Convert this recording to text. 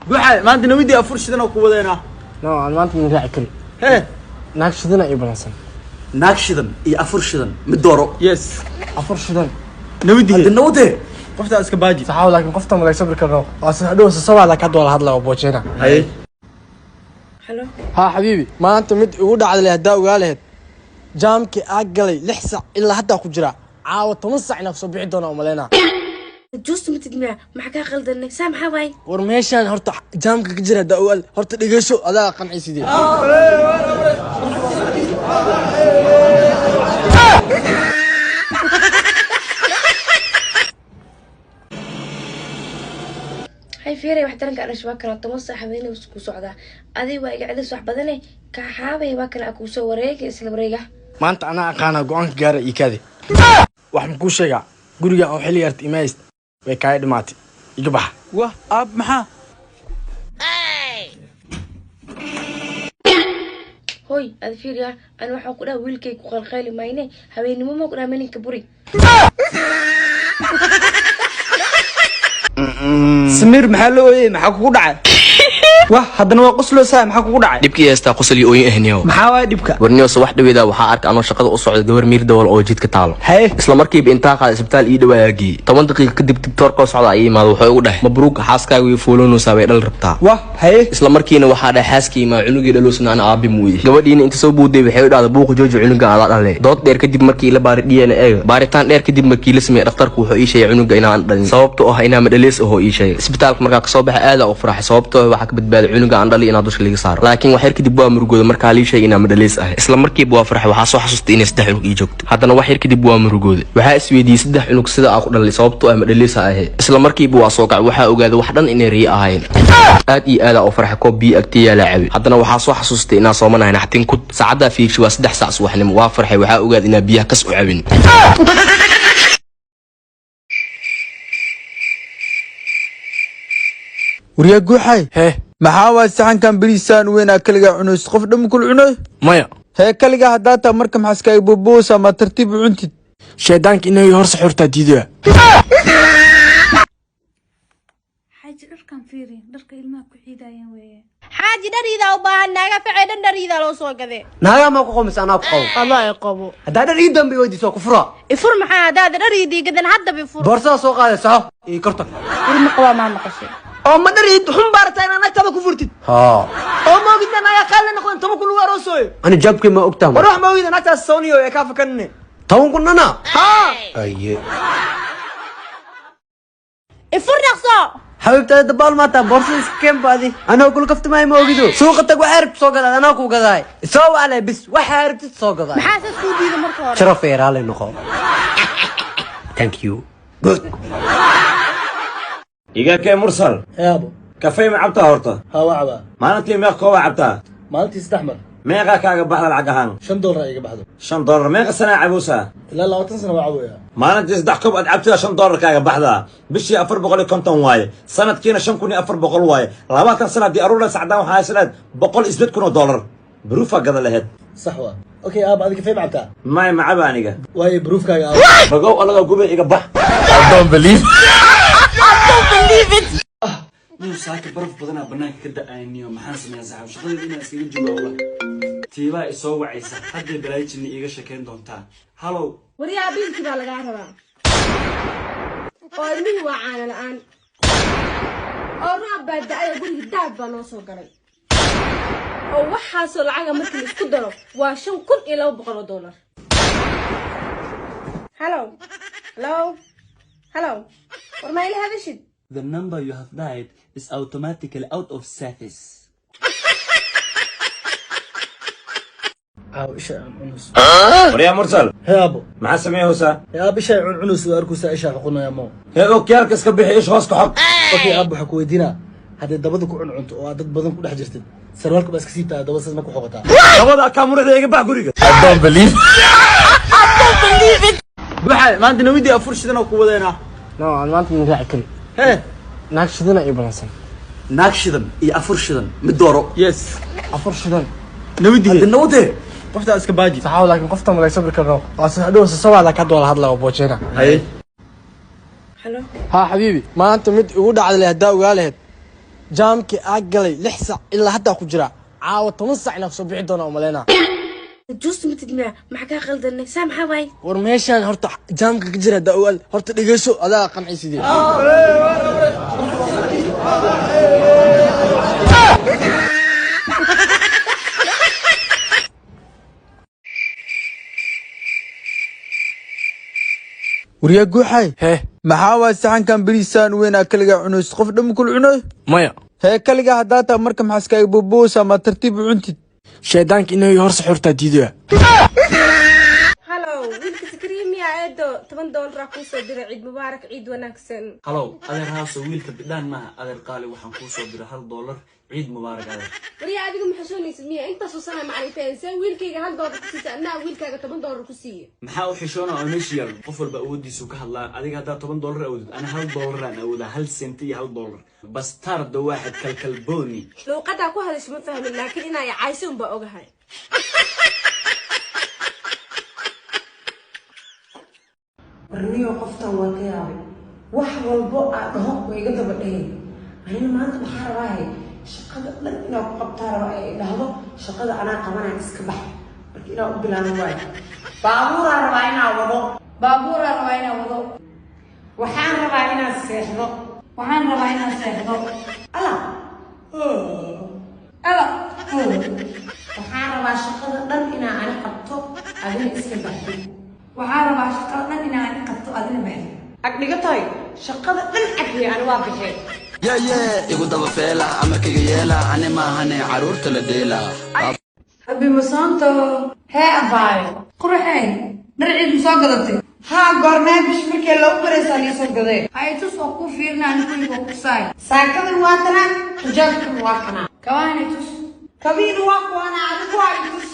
بوحة ما عندنا ودي أفرش ذنا وكودينا. No, أنا ما أنت من راعي كل. هه. ناكش ذنا إيه بنصن. ناكش ذن إيه أفرش ذن مدورو. يس. أفرش ذن. نودي. النودي. قفت أسكباجي. صحاول لكن قفت ما يصبر كرنو. أصلا سوا لك هذا ولا هذا لو بوجهنا. هاي. حلو. ها حبيبي ما أنت ودع على الهداء وقاله جامك أقلي لحسة إلا حتى كجرا. عاود تنصح نفسه بعدنا وملينا. جوست متدمع maxaa qaldanay saamaxa way war meeshan horta jaamka ka jira daawal horta dhigasho adaa qancisidii hay fiiray wax taranka aan shaba kara toban sax habeenay isku socda adii waa iga cilis wax badan ka xaabay waa kana ku soo wareegay isla wareega maanta ana aqaana go'aan gaara ikade wax ma ku sheega guriga oo xilli yarta imays way kaay dhimaatay iga bax wah ab maxaa hoy ad fiiriya aan waxa ku dhaw wiilkay ku qalqayli maayne habeenimo ma ku dhaameninka buri سمير محلو إيه محكو دعاء واه هذا نوع قصلو سام محكو دعاء دبكي يستا قصلي أوين هنيو محاوى دبكة ورنيو صباح دويدا وحا أرك أنا شقة أصعد دور مير دول أو جيت كتالو هاي إسلا مركي بإنتاق على سبتال إيدا وياجي طبعا دقيقة كدب تبتور قوس على أي ما وحا يقول مبروك حاسكا ويفولون وساوي الربطة واه هاي إسلا مركي نوحا دا حاسكي ما عنوغي دلوسنا أنا أبي موي قوادين انت سو بودي بحيو دا بوق جوجو عنوغا على عليه دوت دير كدب مركي إلا بارد ديانا إيغا بارتان دير كدب مركي لسمي رفتارك وحو إيشي عنوغا إنا عندن صوابتو أها إنا مدليس أهو إيشي سبتالك مركا كصوبح آلا أفرح صوابتو وحاك بدبال عنوغا عندالي إنا دوش اللي صار laakiin wax yar kadib waa murugooda markaa lii sheegay inaan madhaleys ah isla markiiba waa farxay waxaa soo xasuustay inay saddex cunug ii joogto haddana wax yar kadib waa murugooda waxaa isweydiiyey saddex cunug sida aan ku dhalay sababtoo ah madhaleys ahayd isla markiiba waa soo kacay waxaa ogaaday wax dhan inay riyo ahaayeen aad iyo aad oo farxay koob biyo agtiyaa la cabi haddana waxaa soo xasuustay inaan soomanahay naxtin kud saacaddaa fiigshi waa 3 saac subaxnimo waa farxay waxaa ogaaday inaan biyaha kas u cabin وريا جوحي هه محاوى سحن كان بريسان وين أكلجا عنوس قف دم كل عنوي maya هي كلجا هداتا مركم حسكاي بوبوسا ما ترتيب عنتي sheedaanka inay hor saxurta diidaa حاجة دركان فيري درك ilmaha ku xiidayaan weeye xaaji dhariida u baahan naga ficay dhariida loo soo gaday naaga ma ku qomis anaa ku qabo Allah ay qabo hadaa dhar ii dambe weydiiso ku fura ifur maxaa hadaad dhariidii gadan hadda bifur boorsada soo qaadaysa saxo ii korta ilma qaba ma maqashay oo ma dhar ii xun baartay inaan agtaba ku furtid ha oo ma ogidna naga qalle noqon tama ku lugu aroosoy ani jabkii ma ogtaa war wax ma ogidna agtaas sooniyo ee ka fakanne tawn kunana ha aye ifur dhaqso حبيبتي دبال ما تبورسي كم بادي انا اقول كفت ما موجود سوقتك وحارب سوق هذا انا اكو قضاي سو على بس وحارب تسوق قضاي maxaa soo diiday marka hore شرف يرالي نخو ثانك يو جود إيجاك مرسل يا ابو كفاية معبتها هورتا ها عبا ما أنتي ميق كوا عبتها مالتي استحمر ميقا كاغا بحر العقهان $5 ايغا بحدو $5 ميقا سنة عبوسها لا لا تنسى وعبو يا ما أنتي صدح كوب عبتها $5 كاغا بحدها بشي أفر بقولي كنتم واي سنة كينا شنكوني أفر بقول واي لاباكن سنة دي أرولا سعدان وحاي سنة بقول إثبت كونو $1 بروفا قضا لهد صحوة اوكي اب هذيك فين عبتها ماي معبا أنيقا واي بروف يا ابو بقو الله قوبي إيقا بح نو ساكي برف بدنا بناك كده أينيو محاسن يا زعم شغل إنا سكين جوا تيبا إسوا عيسى حد بلايج إني إيجا شكين دونتا هلو wariya biilkii baa laga rabaa oo ilmihi waa caana la'aan oo roob baa da'ay guriga daad baa noo soo galay oo waxaasoo lacaga markii isku daro waa $5,200 hello hello hello war ma ila hadashid The number you have dialed is automatically out of service. او ايش عنس وريا مرسل يا ابو مع سميه هوسا يا ابو شيء عنس واركوسا ايش حقنا يا مو هي اوكيالك اسك بخي ايش هوسك حق اوكي ابو حكو ويدينا هذا دبده ku cunto oo dad badan ku dhex jirtid sarwaalka baa iska siibtaa dabasas ma ku xoqataa dabada kaamurada iga bax guriga don't believe بوحة ما عندنا ودي أفرش ذنا وكودينا no aan maanta min raaci kari هه naagshadana ay balansan ناكش ذن إيه أفرش ذن مدورو يس afarshadan نودي النودي قفت أسكباجي saxaw laakiin qofta ma laysabir karno waa soo laka hada wala hadla oo boojena هاي hello ha habibi maanta mid ugu dhacday hadaa ogaaleed jaamkii aa galay 6 saac ilaa hadda ku jira caawa 10 saac inaan soo bixi doona umaleena جوست متدمع معك قلدنا سامحة باي war meeshaan horta jaamka ka jira daawal horta dhigeyso adaa qancisidii wariya guuxay maxaa waa saxankan bariisaan weyn kaliga cunays qof dham kul cunay maya kaliga hadaa marka maxaa iska booboosa ma tartiib cuntid sheedaanka inay hor saxurta diidaa هلو ويلك سكريم يا عيدو $8 كوسو دير عيد مبارك عيد وناكسن halow adeer haaso wiilka bidhaan maaha adeer qaali waxaan kuu soo diray $1 ciid mubaarak adeer وريا adigu maxashoonaysa miya inta soo sana macalifeen say wiilkayga $1 ku siisa anaa wiilkaaga $8 ku siiyo maxaa u xishoona oo meesha yaal qof walba awoodiisu ka hadlaa adiga haddaa $10 awoodid ana $1 aan awoodaa 1 sent iyo $1 bastaar da waaxid kalkalbooni luuqadaa ku hadasho ma fahmin laakiin inay cayso unba ogahay barniyo qoftan waa ka yaabay wax walbo aad dhaho way iga daba dhigay anina maanta maxaa rabaahay shaqada dhan inaa ku qabtaa raba ay dhahdo shaqada anaa qabanaya iska bax marka inaa u bilaabo waayo baabuuraa rabaa inaa wado waxaan rabaa inaa seexdo ala waxaan rabaa shaqada dhan inaa ani qabto adina iska baxdo agdhiga tahay shaqada dhan cagiya ani waa baxee igu daba feela amarkayga yeela ani maahane caruurta la dheela abi masanto hee abaayo qurxay dhar ciid soo gadatay haa goormee bish markee lagu baraysaa lii soo gadee hay tus oo ku fiirna anigu ku saay saakadan waa tanaa xijaabkan waa kanaa kawaani tus kabiin waa kuwana adigu waa tus